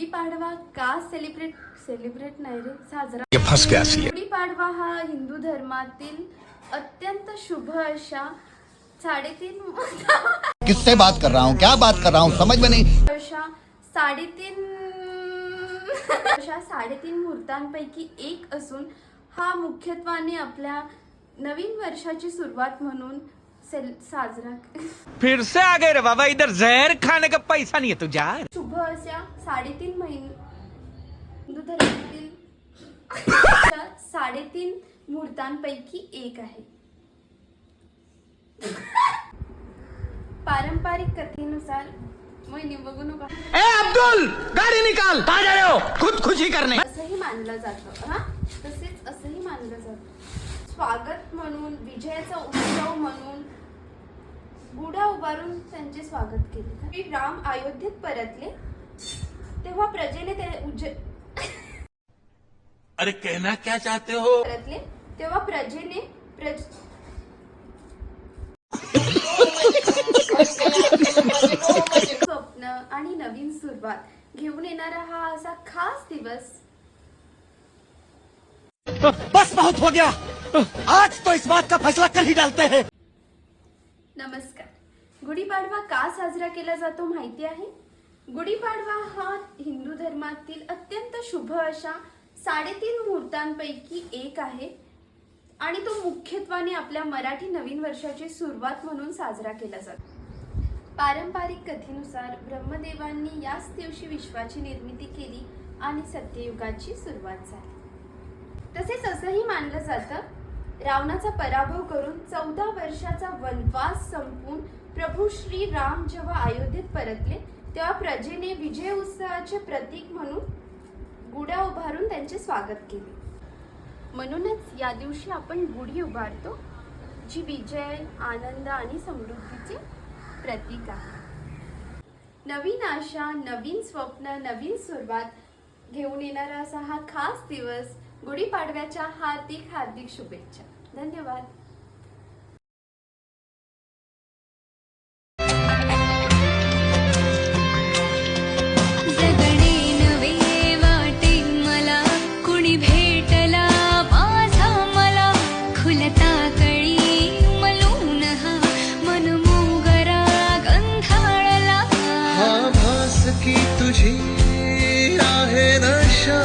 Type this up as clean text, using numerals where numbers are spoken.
गुढीपाडवा का सेलिब्रेट नाही रे साजरा ये फंस गया सी गुढीपाडवा हा हिंदू धर्मातील अत्यंत शुभ अशा 3.5 किससे बात कर रहा हूँ, क्या बात कर रहा हूँ, समझ में नहीं। अशा 3.5 मुहूर्तांपैकी एक असून हा मुख्यत्वाने आपल्या नवीन वर्षाची सुरुवात म्हणून साजरा फिर से आ गए रे बाबा, इधर जहर खाने का पैसा नहीं है तुझा। शुभ अशा 3.5 महिने हिंदू धर्मातील 3.5 मुहूर्तांपैकी एक आहे। पारंपरिक कथेनुसार मोहिनी बघू नका ए अब्दुल, गाड़ी निकाल, कहाँ जा रहे हो? खुदकुशी करने। असंही मानलं जातं हा, तसेच असंही मानलं जातं स्वागत म्हणून, विजयाचा उत्सव म्हणून गुढा उभारून त्यांचे स्वागत केले। श्री राम अयोध्येत परतले तेव्हा प्रजेने अरे कहना क्या चाहते हो? परतले तेव्हा प्रजेने स्वप्न आणि नवीन सुरुवात घेऊन येणारा हा असा खास दिवस। बस बहुत हो गया, आज तो इस बात का फैसला कर ही डालते हैं। नमस्कार। गुढीपाडवा का साजरा केला जातो माहिती आहे? गुढीपाडवा हा हिंदू धर्मातील अत्यंत शुभ अशा 3.5 मुहूर्तांपैकी एक आहे आणि तो मुख्यत्वाने आपल्या मराठी नवीन वर्षाची सुरुवात म्हणून साजरा केला जातो। पारंपरिक कथेनुसार ब्रह्मदेवांनी याच दिवशी विश्वाची निर्मिती केली आणि सत्ययुगाची सुरुवात झाली। तसेच असंही मानलं जातं रावणाचा पराभव करून 14 वर्षाचा वनवास संपून प्रभू श्री राम जेव्हा अयोध्येत परतले तेव्हा प्रजेने विजय उत्सवाचे प्रतीक म्हणून गुढ्या उभारून त्यांचे स्वागत केले। म्हणूनच या दिवशी आपण गुढी उभारतो, जी विजय, आनंद आणि समृद्धीचे प्रतीक आहे। नवीन आशा, नवीन स्वप्न, नवीन सुरुवात घेऊन येणारा असा हा खास दिवस गुढीपाडव्याच्या हार्दिक शुभेच्छा। धन्यवाद। की तुझी आहे नशा